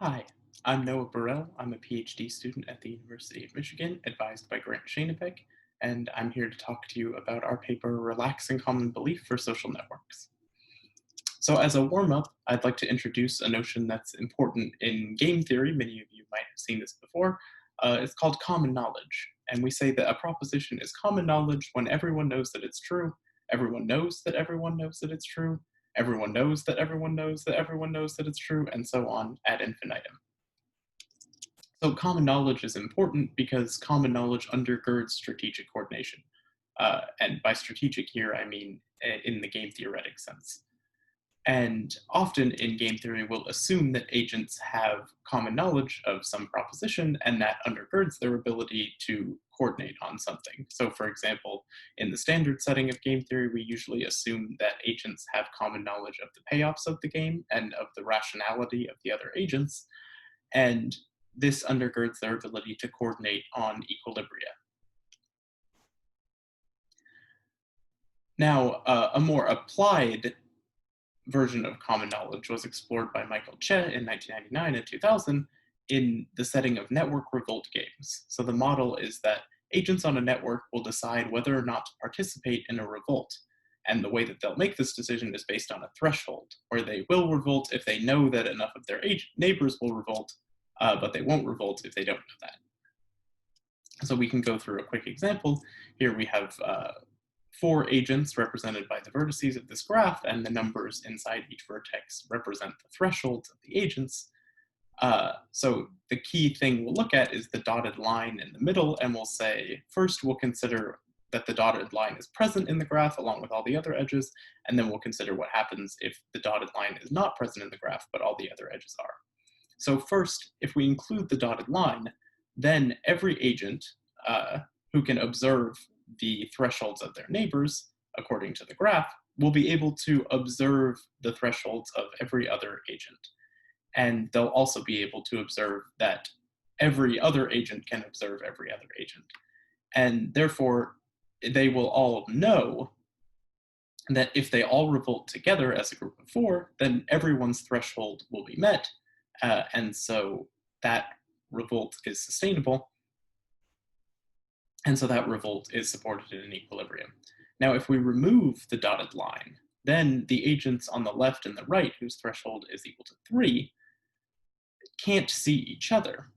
Hi, I'm Noah Burrell. I'm a PhD student at the University of Michigan, advised by Grant Schoenebeck, and I'm here to talk to you about our paper, Relaxing Common Belief for Social Networks. So as a warm-up, I'd like to introduce a notion that's important in game theory. Many of you might have seen this before. It's called common knowledge, and we say that a proposition is common knowledge when everyone knows that it's true, everyone knows that everyone knows that it's true, everyone knows that everyone knows that everyone knows that it's true, and so on ad infinitum. So common knowledge is important because common knowledge undergirds strategic coordination. And by strategic here, I mean in the game theoretic sense. And often in game theory, we'll assume that agents have common knowledge of some proposition, and that undergirds their ability to coordinate on something. So, for example, in the standard setting of game theory, we usually assume that agents have common knowledge of the payoffs of the game and of the rationality of the other agents. And this undergirds their ability to coordinate on equilibria. Now, a more applied version of common knowledge was explored by Michael Che in 1999 and 2000 in the setting of network revolt games. So the model is that agents on a network will decide whether or not to participate in a revolt. And the way that they'll make this decision is based on a threshold, where they will revolt if they know that enough of their neighbors will revolt, but they won't revolt if they don't know that. So we can go through a quick example. Here we have 4 agents represented by the vertices of this graph, and the numbers inside each vertex represent the thresholds of the agents. So the key thing we'll look at is the dotted line in the middle, and we'll say, first we'll consider that the dotted line is present in the graph along with all the other edges, and then we'll consider what happens if the dotted line is not present in the graph, but all the other edges are. So first, if we include the dotted line, then every agent who can observe the thresholds of their neighbors, according to the graph, will be able to observe the thresholds of every other agent. And they'll also be able to observe that every other agent can observe every other agent. And therefore, they will all know that if they all revolt together as a group of 4, then everyone's threshold will be met. And so that revolt is sustainable. And so that revolt is supported in an equilibrium. Now, if we remove the dotted line, then the agents on the left and the right, whose threshold is equal to 3, can't see each other.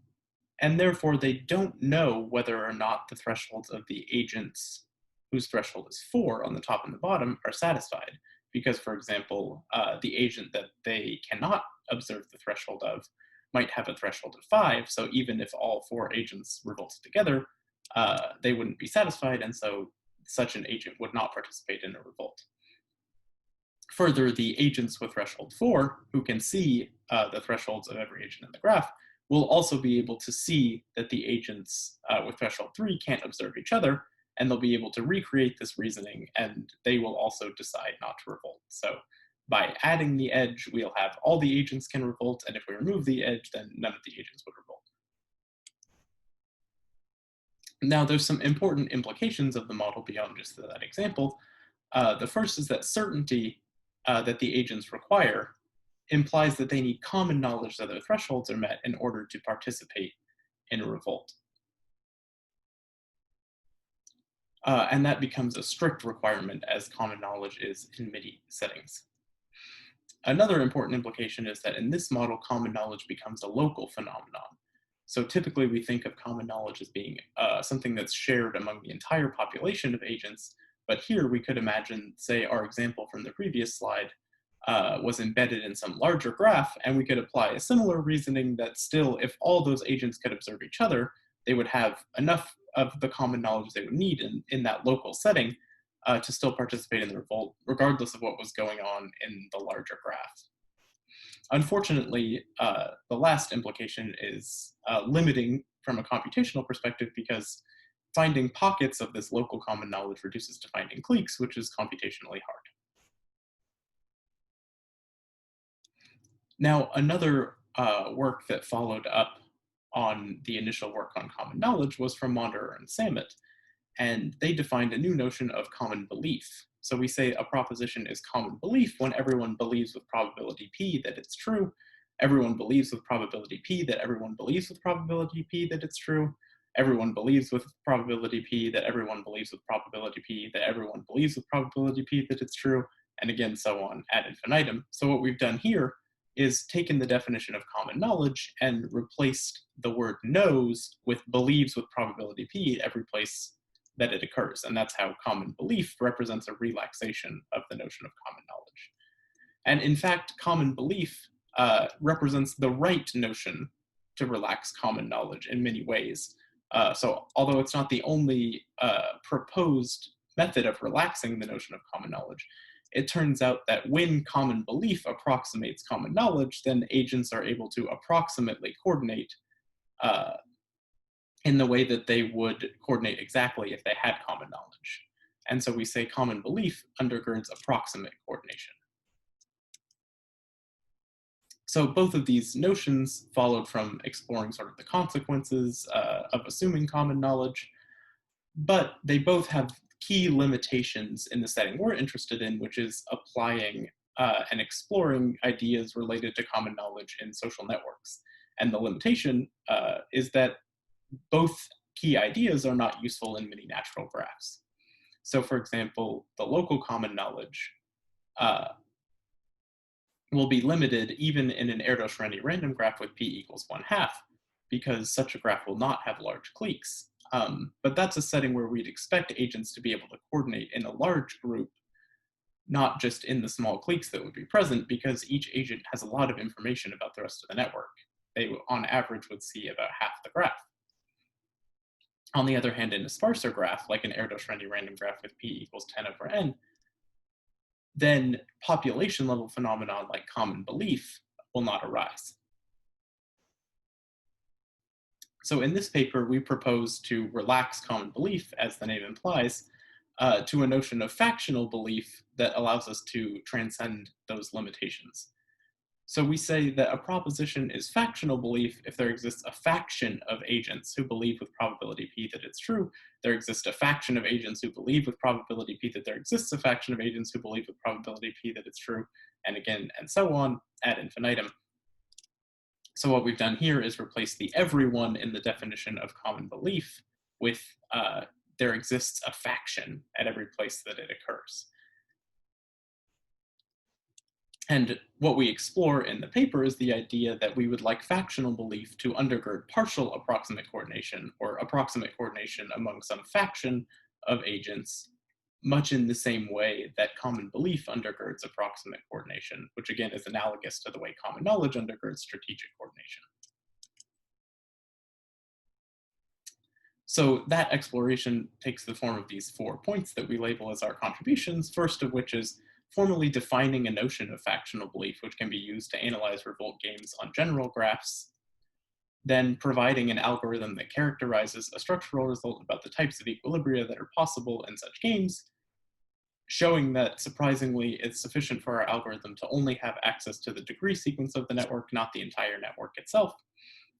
And therefore, they don't know whether or not the thresholds of the agents whose threshold is 4 on the top and the bottom are satisfied. Because, for example, the agent that they cannot observe the threshold of might have a threshold of 5. So even if all 4 agents revolted together, they wouldn't be satisfied, and so such an agent would not participate in a revolt. Further, the agents with threshold 4, who can see the thresholds of every agent in the graph, will also be able to see that the agents with threshold 3 can't observe each other, and they'll be able to recreate this reasoning, and they will also decide not to revolt. So by adding the edge, we'll have all the agents can revolt, and if we remove the edge, then none of the agents would revolt. Now, there's some important implications of the model beyond just that example. The first is that certainty that the agents require implies that they need common knowledge that their thresholds are met in order to participate in a revolt. And that becomes a strict requirement as common knowledge is in MIDI settings. Another important implication is that in this model, common knowledge becomes a local phenomenon. So typically we think of common knowledge as being something that's shared among the entire population of agents, but here we could imagine, say, our example from the previous slide was embedded in some larger graph, and we could apply a similar reasoning that still, if all those agents could observe each other, they would have enough of the common knowledge they would need in that local setting to still participate in the revolt, regardless of what was going on in the larger graph. Unfortunately, the last implication is limiting from a computational perspective because finding pockets of this local common knowledge reduces to finding cliques, which is computationally hard. Now, another work that followed up on the initial work on common knowledge was from Monderer and Samet, and they defined a new notion of common belief. So we say a proposition is common belief when everyone believes with probability p that it's true, Everyone believes with probability p that everyone believes with probability p that it's true. Everyone believes with probability p that everyone believes with probability p that everyone believes with probability p that it's true, and again, so on ad infinitum. So what we've done here is taken the definition of common knowledge and replaced the word knows with believes with probability p at every place that it occurs. And that's how common belief represents a relaxation of the notion of common knowledge. And in fact, common belief represents the right notion to relax common knowledge in many ways. So although it's not the only proposed method of relaxing the notion of common knowledge, it turns out that when common belief approximates common knowledge, then agents are able to approximately coordinate in the way that they would coordinate exactly if they had common knowledge. And so we say common belief undergirds approximate coordination. So both of these notions followed from exploring sort of the consequences of assuming common knowledge, but they both have key limitations in the setting we're interested in, which is applying and exploring ideas related to common knowledge in social networks. And the limitation is that both key ideas are not useful in many natural graphs. So for example, the local common knowledge will be limited even in an Erdős-Renyi random graph with p equals 1/2, because such a graph will not have large cliques. But that's a setting where we'd expect agents to be able to coordinate in a large group, not just in the small cliques that would be present, because each agent has a lot of information about the rest of the network. They, on average, would see about half the graph. On the other hand, in a sparser graph, like an Erdős-Renyi random graph with p equals 10/n, then population level phenomena like common belief will not arise. So in this paper, we propose to relax common belief, as the name implies, to a notion of factional belief that allows us to transcend those limitations. So we say that a proposition is factional belief if there exists a faction of agents who believe with probability p that it's true. There exists a faction of agents who believe with probability p that there exists a faction of agents who believe with probability p that it's true, and again, and so on, ad infinitum. So what we've done here is replace the everyone in the definition of common belief with there exists a faction at every place that it occurs. And what we explore in the paper is the idea that we would like factional belief to undergird partial approximate coordination, or approximate coordination among some faction of agents, much in the same way that common belief undergirds approximate coordination, which again is analogous to the way common knowledge undergirds strategic coordination. So that exploration takes the form of these 4 points that we label as our contributions, first of which is formally defining a notion of factional belief, which can be used to analyze revolt games on general graphs, then providing an algorithm that characterizes a structural result about the types of equilibria that are possible in such games, showing that, surprisingly, it's sufficient for our algorithm to only have access to the degree sequence of the network, not the entire network itself,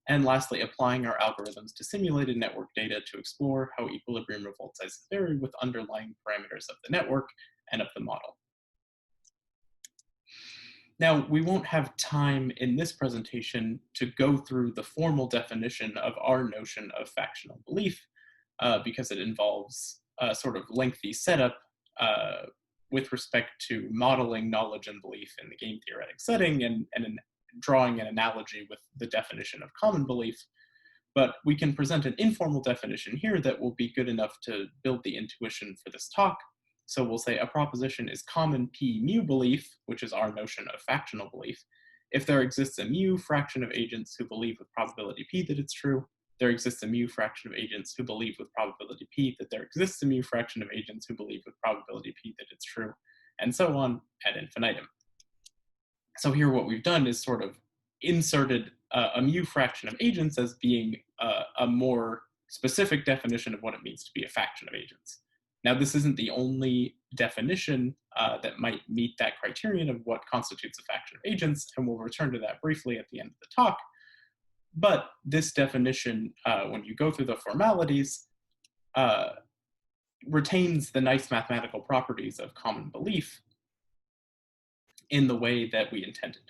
and lastly, applying our algorithms to simulated network data to explore how equilibrium revolt sizes vary with underlying parameters of the network and of the model. Now, we won't have time in this presentation to go through the formal definition of our notion of factional belief because it involves a sort of lengthy setup with respect to modeling knowledge and belief in the game theoretic setting and drawing an analogy with the definition of common belief. But we can present an informal definition here that will be good enough to build the intuition for this talk. So we'll say a proposition is common p mu belief, which is our notion of factional belief, if there exists a mu fraction of agents who believe with probability p that it's true, there exists a mu fraction of agents who believe with probability p that there exists a mu fraction of agents who believe with probability p that it's true, and so on ad infinitum. So here what we've done is sort of inserted a mu fraction of agents as being a more specific definition of what it means to be a faction of agents. Now, this isn't the only definition that might meet that criterion of what constitutes a faction of agents, and we'll return to that briefly at the end of the talk. But this definition, when you go through the formalities, retains the nice mathematical properties of common belief in the way that we intended.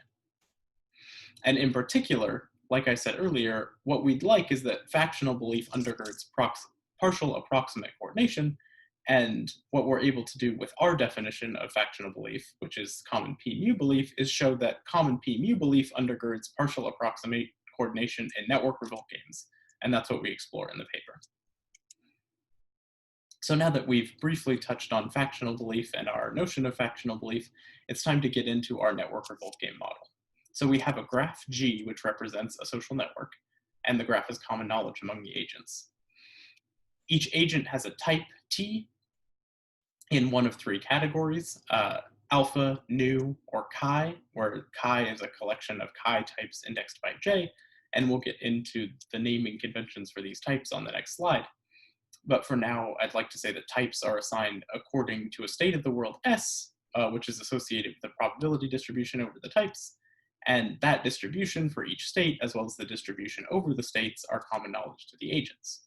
And in particular, like I said earlier, what we'd like is that factional belief undergirds partial approximate coordination. And what we're able to do with our definition of factional belief, which is common p-mu belief, is show that common p-mu belief undergirds partial approximate coordination in network revolt games. And that's what we explore in the paper. So now that we've briefly touched on factional belief and our notion of factional belief, it's time to get into our network revolt game model. So we have a graph G, which represents a social network, and the graph is common knowledge among the agents. Each agent has a type T in one of three categories, alpha, nu, or chi, where chi is a collection of chi types indexed by J, and we'll get into the naming conventions for these types on the next slide. But for now, I'd like to say that types are assigned according to a state of the world S, which is associated with the probability distribution over the types, and that distribution for each state, as well as the distribution over the states, are common knowledge to the agents.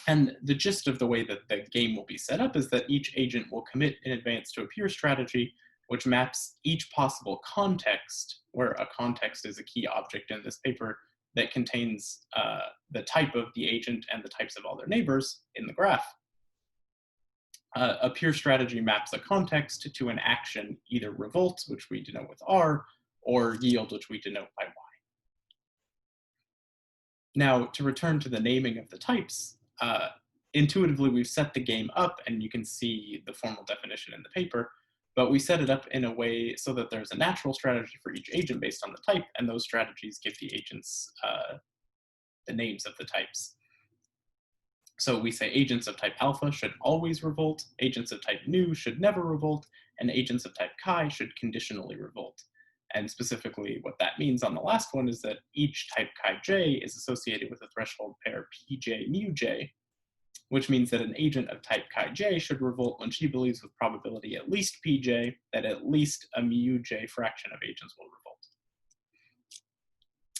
And the gist of the way that the game will be set up is that each agent will commit in advance to a pure strategy, which maps each possible context, where a context is a key object in this paper that contains the type of the agent and the types of all their neighbors in the graph. A pure strategy maps a context to an action, either revolt, which we denote with R, or yield, which we denote by Y. Now, to return to the naming of the types, intuitively we've set the game up, and you can see the formal definition in the paper, but we set it up in a way so that there's a natural strategy for each agent based on the type, and those strategies give the agents the names of the types. So we say agents of type alpha should always revolt, agents of type nu should never revolt, and agents of type chi should conditionally revolt. And specifically what that means on the last one is that each type chi j is associated with a threshold pair pj mu j, which means that an agent of type chi j should revolt when she believes with probability at least pj that at least a mu j fraction of agents will revolt.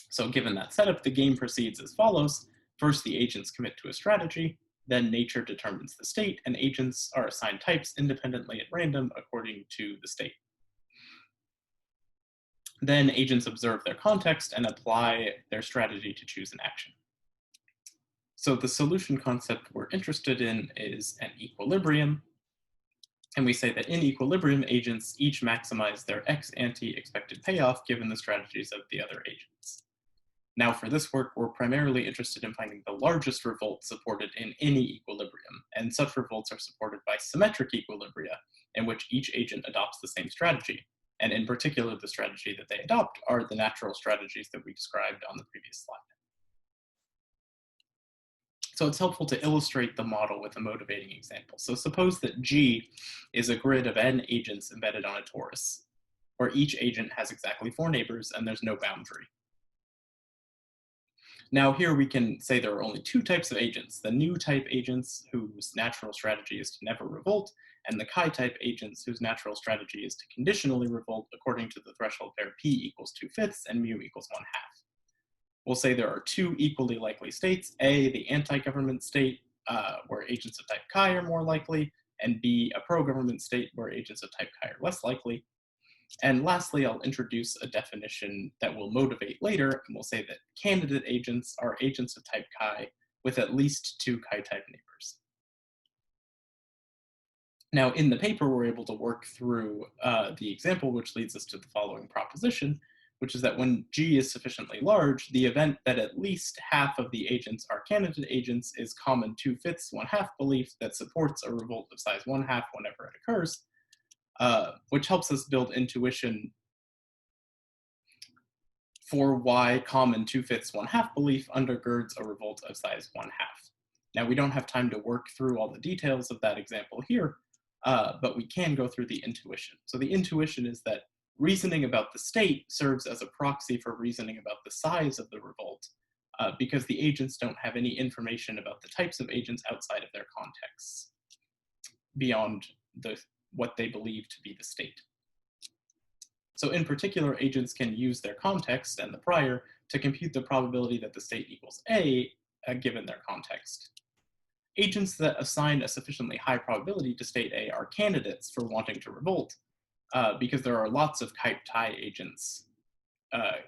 So given that setup, the game proceeds as follows. First, the agents commit to a strategy, then nature determines the state, and agents are assigned types independently at random according to the state. Then agents observe their context and apply their strategy to choose an action. So the solution concept we're interested in is an equilibrium. And we say that in equilibrium, agents each maximize their ex-ante expected payoff given the strategies of the other agents. Now for this work, we're primarily interested in finding the largest revolt supported in any equilibrium, and such revolts are supported by symmetric equilibria, in which each agent adopts the same strategy. And in particular, the strategy that they adopt are the natural strategies that we described on the previous slide. So it's helpful to illustrate the model with a motivating example. So suppose that G is a grid of n agents embedded on a torus, where each agent has exactly 4 neighbors and there's no boundary. Now here we can say there are only 2 types of agents, the nu type agents whose natural strategy is to never revolt, and the chi type agents whose natural strategy is to conditionally revolt according to the threshold pair p equals 2/5 and mu equals 1/2. We'll say there are 2 equally likely states, A, the anti-government state, where agents of type chi are more likely, and B, a pro-government state where agents of type chi are less likely. And lastly, I'll introduce a definition that will motivate later, and we'll say that candidate agents are agents of type chi with at least 2 chi-type neighbors. Now, in the paper, we're able to work through the example, which leads us to the following proposition, which is that when G is sufficiently large, the event that at least half of the agents are candidate agents is common 2/5, 1/2 belief that supports a revolt of size 1/2 whenever it occurs, which helps us build intuition for why common 2/5, 1/2 belief undergirds a revolt of size 1/2. Now, we don't have time to work through all the details of that example here, but we can go through the intuition. So the intuition is that reasoning about the state serves as a proxy for reasoning about the size of the revolt, because the agents don't have any information about the types of agents outside of their contexts, beyond what they believe to be the state. So in particular, agents can use their context and the prior to compute the probability that the state equals A, given their context. Agents that assign a sufficiently high probability to state A are candidates for wanting to revolt, because there are lots of type chi agents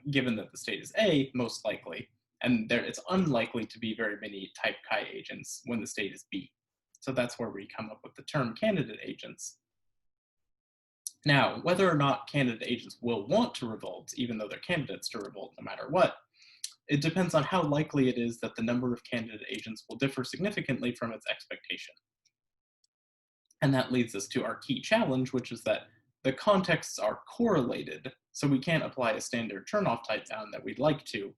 given that the state is A, most likely, and it's unlikely to be very many type chi agents when the state is B. So that's where we come up with the term candidate agents. Now, whether or not candidate agents will want to revolt, even though they're candidates to revolt no matter what, it depends on how likely it is that the number of candidate agents will differ significantly from its expectation. And that leads us to our key challenge, which is that the contexts are correlated, so we can't apply a standard turn-off type bound that we'd like to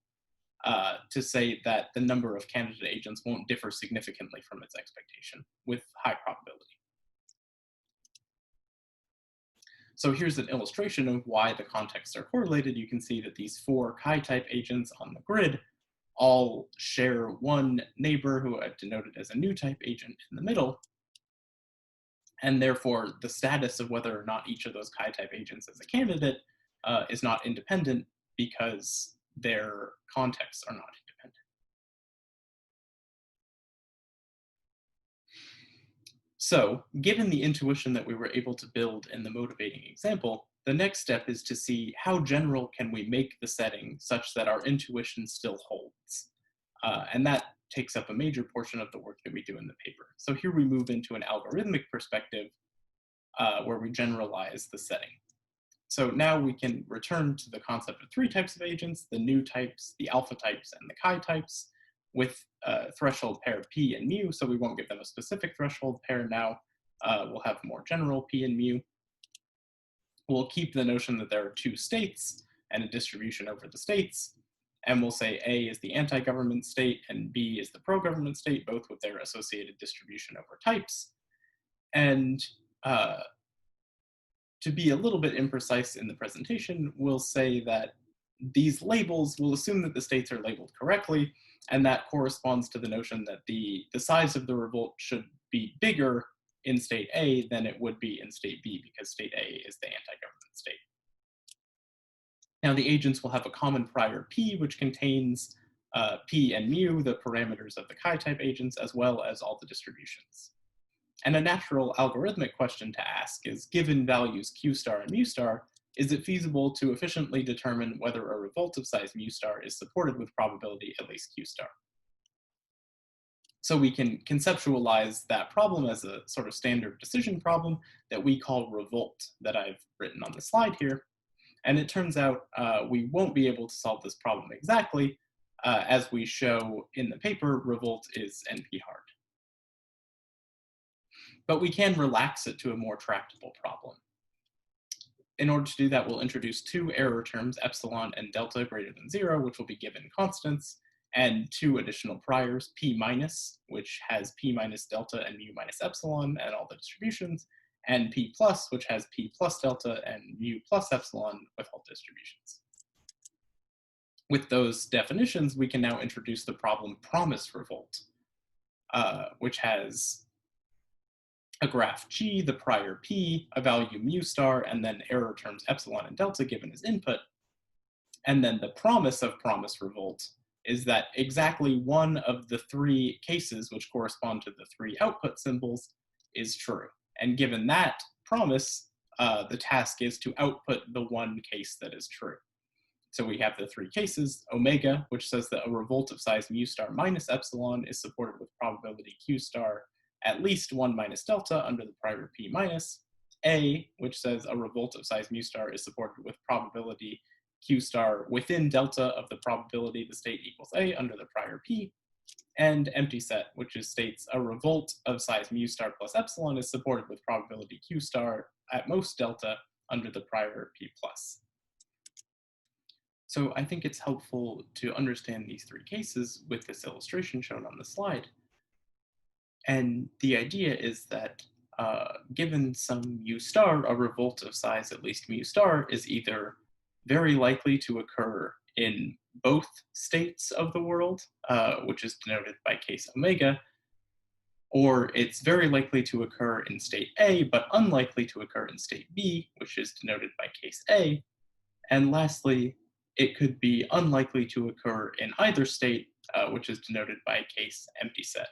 say that the number of candidate agents won't differ significantly from its expectation with high probability. So here's an illustration of why the contexts are correlated. You can see that these 4 chi-type agents on the grid all share one neighbor who I've denoted as a new type agent in the middle. And therefore, the status of whether or not each of those chi-type agents is a candidate is not independent because their contexts are not independent. So, given the intuition that we were able to build in the motivating example, the next step is to see how general can we make the setting such that our intuition still holds. And that takes up a major portion of the work that we do in the paper. So here we move into an algorithmic perspective where we generalize the setting. So now we can return to the concept of 3 types of agents, the nu types, the alpha types, and the chi types, with threshold pair p and mu, so we won't give them a specific threshold pair now. We'll have more general p and mu. We'll keep the notion that there are 2 states and a distribution over the states, and we'll say A is the anti-government state and B is the pro-government state, both with their associated distribution over types. And to be a little bit imprecise in the presentation, we'll say that these labels, will assume that the states are labeled correctly, and that corresponds to the notion that the size of the revolt should be bigger in state A than it would be in state B, because state A is the anti-government state. Now the agents will have a common prior P, which contains P and mu, the parameters of the chi-type agents, as well as all the distributions. And a natural algorithmic question to ask is, given values q star and mu star, is it feasible to efficiently determine whether a revolt of size mu star is supported with probability at least q star? So we can conceptualize that problem as a sort of standard decision problem that we call revolt, that I've written on the slide here. And it turns out we won't be able to solve this problem exactly. As we show in the paper, revolt is NP hard. But we can relax it to a more tractable problem. In order to do that, we'll introduce 2 error terms, epsilon and delta greater than 0, which will be given constants, and 2 additional priors, p minus, which has p minus delta and mu minus epsilon and all the distributions, and p plus, which has p plus delta and mu plus epsilon with all distributions. With those definitions, we can now introduce the problem promise revolt, which has a graph G, the prior P, a value mu star, and then error terms epsilon and delta given as input. And then the promise of promise revolt is that exactly one of the 3 cases, which correspond to the 3 output symbols, is true. And given that promise, the task is to output the one case that is true. So we have the 3 cases, omega, which says that a revolt of size mu star minus epsilon is supported with probability q star at least 1 minus delta under the prior p minus, A, which says a revolt of size mu star is supported with probability q star within delta of the probability the state equals A under the prior p, and empty set, which states a revolt of size mu star plus epsilon is supported with probability q star at most delta under the prior p plus. So I think it's helpful to understand these 3 cases with this illustration shown on the slide. And the idea is that given some mu star, a revolt of size at least mu star is either very likely to occur in both states of the world, which is denoted by case omega, or it's very likely to occur in state A, but unlikely to occur in state B, which is denoted by case A. And lastly, it could be unlikely to occur in either state, which is denoted by case empty set.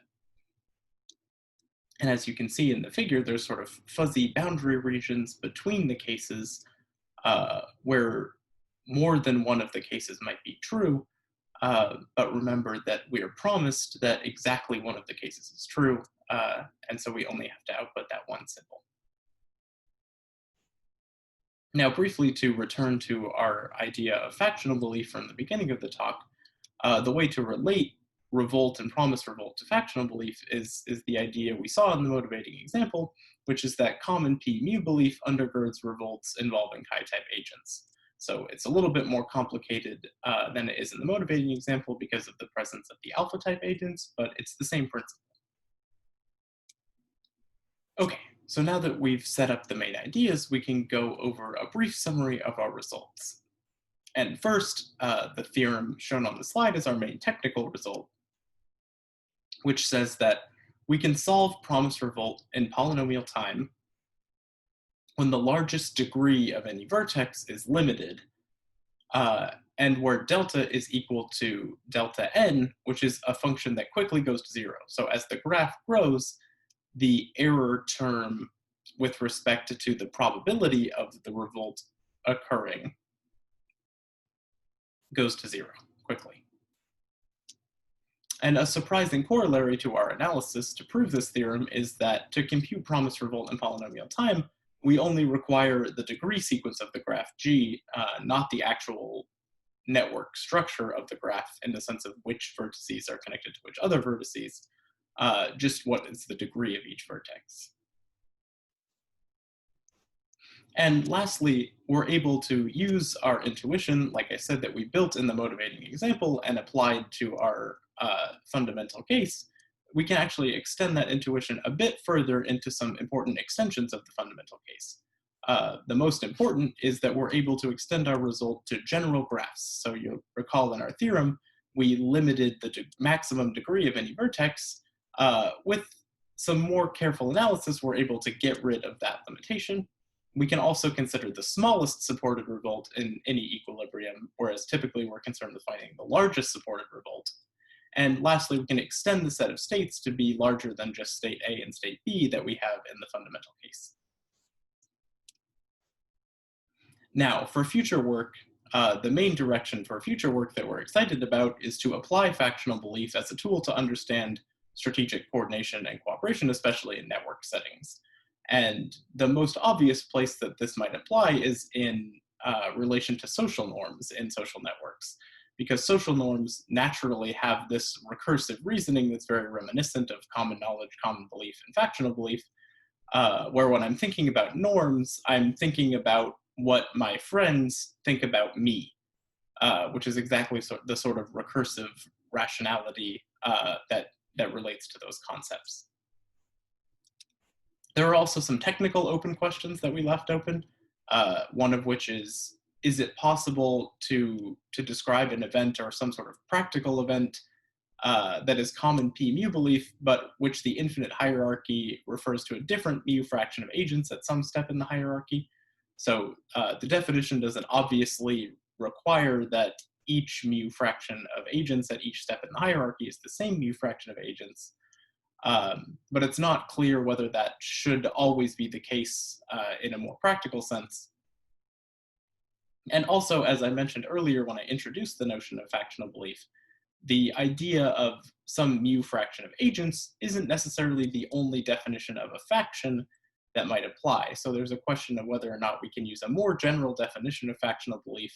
And as you can see in the figure, there's sort of fuzzy boundary regions between the cases where more than one of the cases might be true, but remember that we are promised that exactly one of the cases is true, and so we only have to output that one symbol. Now, briefly to return to our idea of factional belief from the beginning of the talk, the way to relate revolt and promised revolt to factional belief is the idea we saw in the motivating example, which is that common p-mu belief undergirds revolts involving chi-type agents. So it's a little bit more complicated than it is in the motivating example because of the presence of the alpha-type agents, but it's the same principle. Okay, so now that we've set up the main ideas, we can go over a brief summary of our results. And first, the theorem shown on the slide is our main technical result, which says that we can solve promised revolt in polynomial time when the largest degree of any vertex is limited, and where delta is equal to delta n, which is a function that quickly goes to 0. So as the graph grows, the error term with respect to the probability of the revolt occurring goes to 0 quickly. And a surprising corollary to our analysis to prove this theorem is that to compute promised revolt in polynomial time, we only require the degree sequence of the graph G, not the actual network structure of the graph in the sense of which vertices are connected to which other vertices, just what is the degree of each vertex. And lastly, we're able to use our intuition, like I said, that we built in the motivating example and applied to our fundamental case. We can actually extend that intuition a bit further into some important extensions of the fundamental case. The most important is that we're able to extend our result to general graphs. So you'll recall in our theorem, we limited the maximum degree of any vertex. With some more careful analysis, we're able to get rid of that limitation. We can also consider the smallest supported revolt in any equilibrium, whereas typically we're concerned with finding the largest supported revolt. And lastly, we can extend the set of states to be larger than just state A and state B that we have in the fundamental case. Now, for future work, the main direction for future work that we're excited about is to apply factional belief as a tool to understand strategic coordination and cooperation, especially in network settings. And the most obvious place that this might apply is in relation to social norms in social networks, because social norms naturally have this recursive reasoning that's very reminiscent of common knowledge, common belief, and factional belief, where when I'm thinking about norms, I'm thinking about what my friends think about me, which is exactly the sort of recursive rationality that relates to those concepts. There are also some technical open questions that we left open, one of which is it possible to describe an event or some sort of practical event that is common p-mu belief, but which the infinite hierarchy refers to a different mu fraction of agents at some step in the hierarchy. So the definition doesn't obviously require that each mu fraction of agents at each step in the hierarchy is the same mu fraction of agents. But it's not clear whether that should always be the case in a more practical sense. And also, as I mentioned earlier when I introduced the notion of factional belief, the idea of some mu fraction of agents isn't necessarily the only definition of a faction that might apply. So there's a question of whether or not we can use a more general definition of factional belief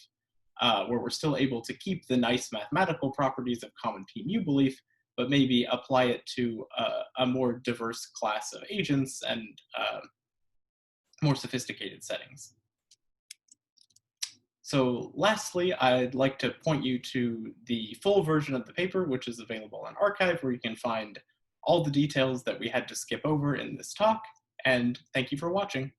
where we're still able to keep the nice mathematical properties of common p-mu belief, but maybe apply it to a more diverse class of agents and more sophisticated settings. So lastly, I'd like to point you to the full version of the paper, which is available on arXiv, where you can find all the details that we had to skip over in this talk. And thank you for watching.